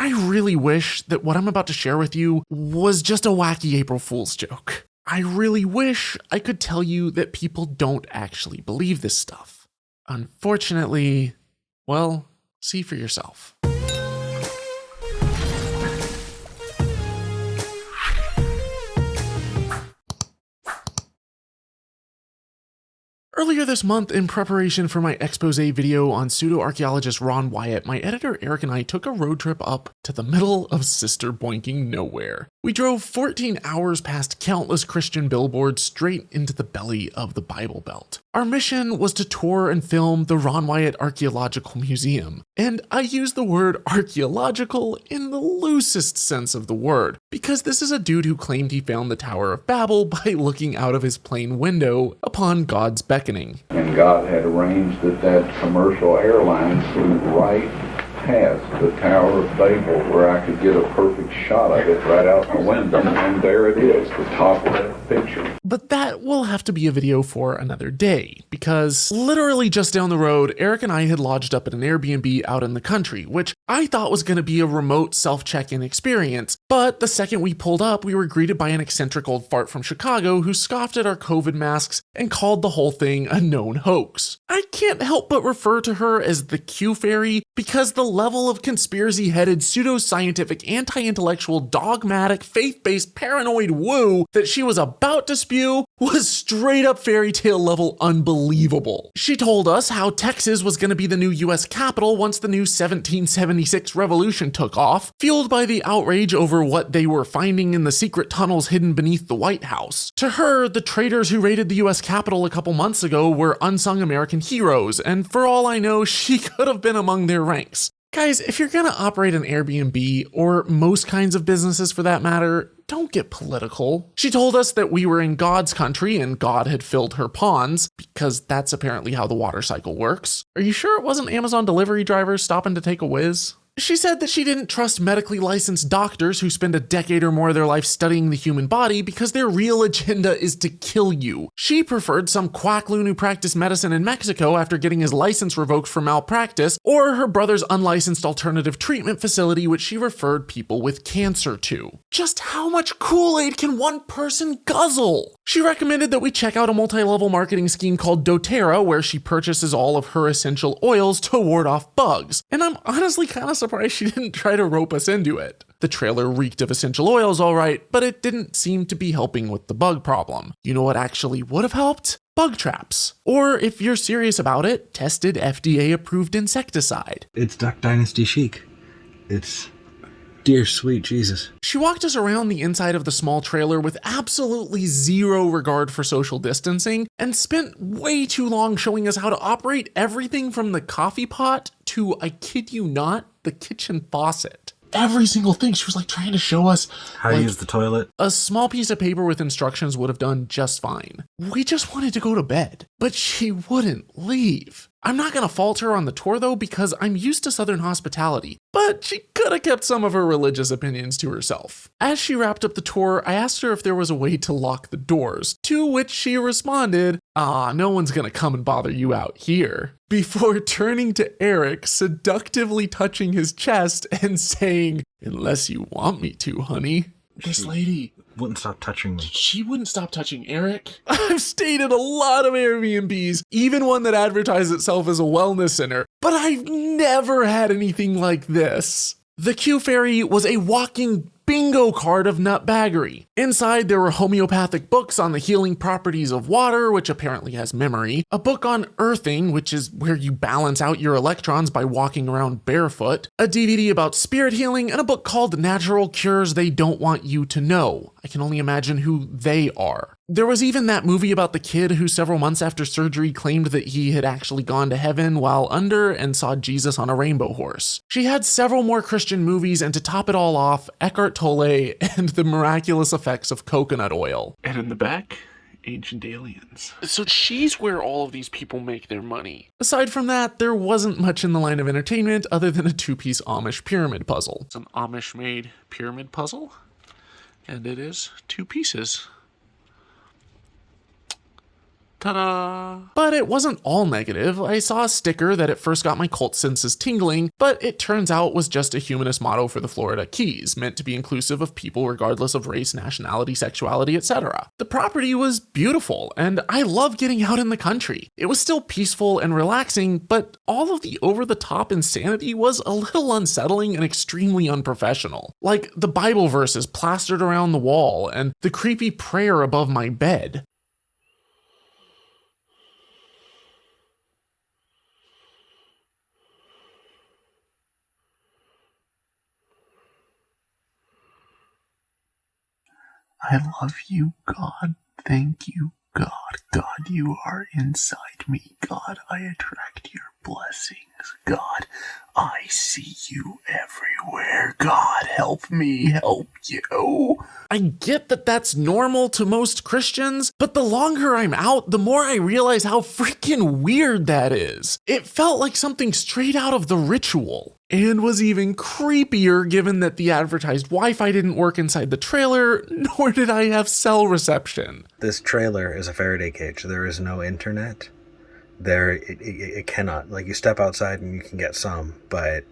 I really wish that what I'm about to share with you was just a wacky April Fool's joke. I really wish I could tell you that people don't actually believe this stuff. Unfortunately, well, see for yourself. Earlier this month, in preparation for my expose video on pseudo-archaeologist Ron Wyatt, my editor Eric and I took a road trip up to the middle of sister boinking nowhere. We drove 14 hours past countless Christian billboards straight into the belly of the Bible Belt. Our mission was to tour and film the Ron Wyatt Archaeological Museum. And I use the word archaeological in the loosest sense of the word, because this is a dude who claimed he found the Tower of Babel by looking out of his plane window upon God's beckoning. And God had arranged that commercial airline flew right past the Tower of Babel where I could get a perfect shot of it right out the window, and there it is, the top of that picture. But that will have to be a video for another day, because literally just down the road, Eric and I had lodged up at an Airbnb out in the country, which I thought was going to be a remote self-check-in experience. But the second we pulled up, we were greeted by an eccentric old fart from Chicago who scoffed at our COVID masks and called the whole thing a known hoax. I can't help but refer to her as the Q Fairy because the level of conspiracy-headed, pseudoscientific, anti-intellectual, dogmatic, faith-based, paranoid woo that she was about to spew was straight-up fairy tale level unbelievable. She told us how Texas was going to be the new US capital once the new 1776 revolution took off, fueled by the outrage over what they were finding in the secret tunnels hidden beneath the White House. To her, the traitors who raided the US Capitol a couple months ago were unsung American heroes, and for all I know, she could have been among their ranks. Guys, if you're gonna operate an Airbnb, or most kinds of businesses for that matter, don't get political. She told us that we were in God's country and God had filled her ponds, because that's apparently how the water cycle works. Are you sure it wasn't Amazon delivery drivers stopping to take a whiz? She said that she didn't trust medically licensed doctors who spend a decade or more of their life studying the human body because their real agenda is to kill you. She preferred some quack loon who practiced medicine in Mexico after getting his license revoked for malpractice, or her brother's unlicensed alternative treatment facility which she referred people with cancer to. Just how much Kool-Aid can one person guzzle? She recommended that we check out a multi-level marketing scheme called Dotera where she purchases all of her essential oils to ward off bugs. And I'm honestly kind of surprised she didn't try to rope us into it. The trailer reeked of essential oils all right, but it didn't seem to be helping with the bug problem. You know what actually would have helped? Bug traps. Or if you're serious about it, tested FDA-approved insecticide. It's Duck Dynasty chic. It's dear sweet Jesus. She walked us around the inside of the small trailer with absolutely zero regard for social distancing and spent way too long showing us how to operate everything from the coffee pot to, I kid you not, the kitchen faucet. Every single thing. She was like trying to show us How to use the toilet. A small piece of paper with instructions would have done just fine. We just wanted to go to bed, but she wouldn't leave. I'm not going to fault her on the tour though, because I'm used to Southern hospitality, but she could have kept some of her religious opinions to herself. As she wrapped up the tour, I asked her if there was a way to lock the doors, to which she responded, no one's going to come and bother you out here, before turning to Eric, seductively touching his chest and saying, unless you want me to, honey. This lady wouldn't stop touching me. She wouldn't stop touching Eric. I've stayed at a lot of Airbnbs, even one that advertised itself as a wellness center, but I've never had anything like this. The Q Fairy was a walking bingo card of nutbaggery. Inside, there were homeopathic books on the healing properties of water, which apparently has memory, a book on earthing, which is where you balance out your electrons by walking around barefoot, a DVD about spirit healing, and a book called Natural Cures They Don't Want You to Know. I can only imagine who they are. There was even that movie about the kid who several months after surgery claimed that he had actually gone to heaven while under and saw Jesus on a rainbow horse. She had several more Christian movies, and to top it all off, Eckhart Tolle and the miraculous effects of coconut oil. And in the back, ancient aliens. So she's where all of these people make their money. Aside from that, there wasn't much in the line of entertainment other than a two-piece Amish pyramid puzzle. It's an Amish-made pyramid puzzle, and it is 2 pieces. Ta-da! But it wasn't all negative. I saw a sticker that at first got my cult senses tingling, but it turns out was just a humanist motto for the Florida Keys, meant to be inclusive of people regardless of race, nationality, sexuality, etc. The property was beautiful, and I love getting out in the country. It was still peaceful and relaxing, but all of the over-the-top insanity was a little unsettling and extremely unprofessional. Like the Bible verses plastered around the wall, and the creepy prayer above my bed. I love you, God. Thank you, God. God, you are inside me. God, I attract your blessings. God, I see you everywhere. God, help me help you. I get that that's normal to most Christians, but the longer I'm out, the more I realize how freaking weird that is. It felt like something straight out of the Ritual. And was even creepier given that the advertised Wi-Fi didn't work inside the trailer, nor did I have cell reception. This trailer is a Faraday cage. There is no internet. It cannot. Like, you step outside and you can get some, but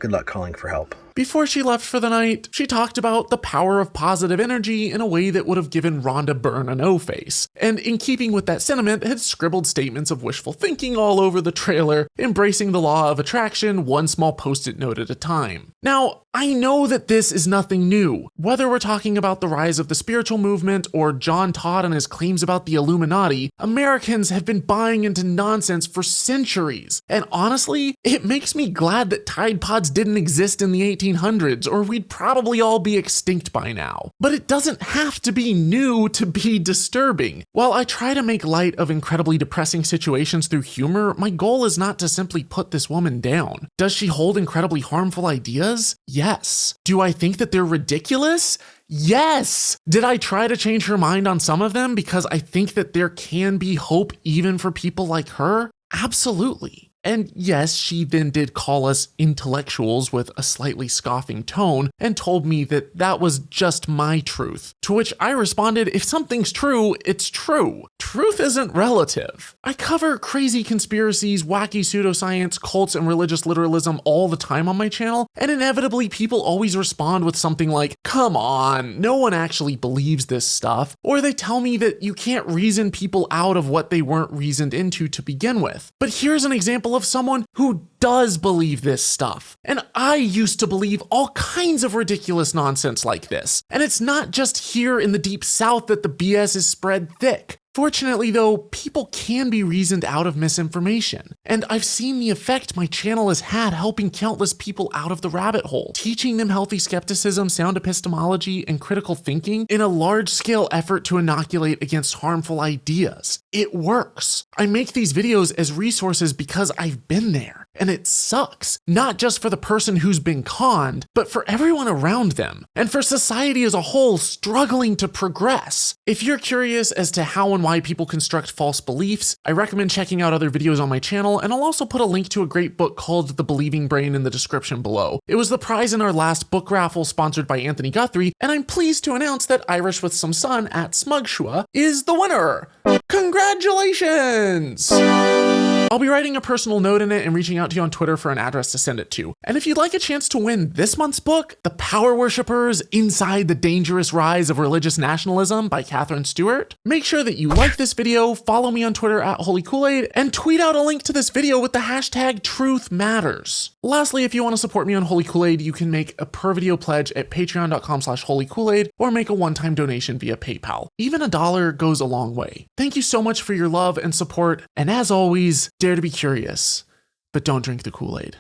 good luck calling for help. Before she left for the night, she talked about the power of positive energy in a way that would have given Rhonda Byrne an O-face, and in keeping with that sentiment, had scribbled statements of wishful thinking all over the trailer, embracing the law of attraction one small post-it note at a time. Now, I know that this is nothing new. Whether we're talking about the rise of the spiritual movement or John Todd and his claims about the Illuminati, Americans have been buying into nonsense for centuries. And honestly, it makes me glad that Tide Pods didn't exist in the 1800s, or we'd probably all be extinct by now. But it doesn't have to be new to be disturbing. While I try to make light of incredibly depressing situations through humor, my goal is not to simply put this woman down. Does she hold incredibly harmful ideas? Yes. Do I think that they're ridiculous? Yes! Did I try to change her mind on some of them because I think that there can be hope even for people like her? Absolutely. And yes, she then did call us intellectuals with a slightly scoffing tone and told me that that was just my truth. To which I responded, if something's true, it's true. Truth isn't relative. I cover crazy conspiracies, wacky pseudoscience, cults, and religious literalism all the time on my channel, and inevitably people always respond with something like, come on, no one actually believes this stuff, or they tell me that you can't reason people out of what they weren't reasoned into to begin with. But here's an example of someone who does believe this stuff. And I used to believe all kinds of ridiculous nonsense like this. And it's not just here in the Deep South that the BS is spread thick. Fortunately though, people can be reasoned out of misinformation, and I've seen the effect my channel has had helping countless people out of the rabbit hole, teaching them healthy skepticism, sound epistemology, and critical thinking in a large-scale effort to inoculate against harmful ideas. It works. I make these videos as resources because I've been there, and it sucks, not just for the person who's been conned, but for everyone around them, and for society as a whole struggling to progress. If you're curious as to how and why people construct false beliefs, I recommend checking out other videos on my channel, and I'll also put a link to a great book called The Believing Brain in the description below. It was the prize in our last book raffle sponsored by Anthony Guthrie, and I'm pleased to announce that Irish with Some Sun at Smugshua is the winner! Congratulations! I'll be writing a personal note in it and reaching out to you on Twitter for an address to send it to. And if you'd like a chance to win this month's book, The Power Worshippers Inside the Dangerous Rise of Religious Nationalism by Catherine Stewart, make sure that you like this video, follow me on Twitter at Holy Koolaid, and tweet out a link to this video with the hashtag #TruthMatters. Lastly, if you want to support me on Holy Koolaid, you can make a per video pledge at patreon.com/holykoolaid or make a one-time donation via PayPal. Even $1 goes a long way. Thank you so much for your love and support, and as always, dare to be curious, but don't drink the Kool-Aid.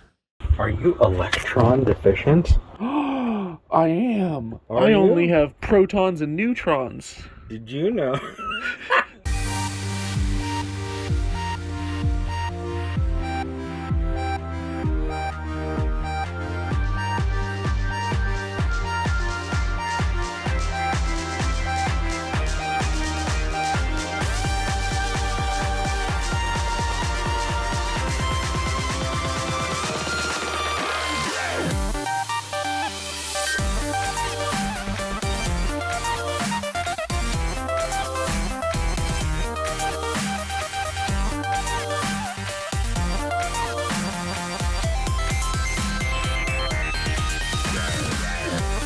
Are you electron deficient? I am. Are you? only have protons and neutrons. Did you know?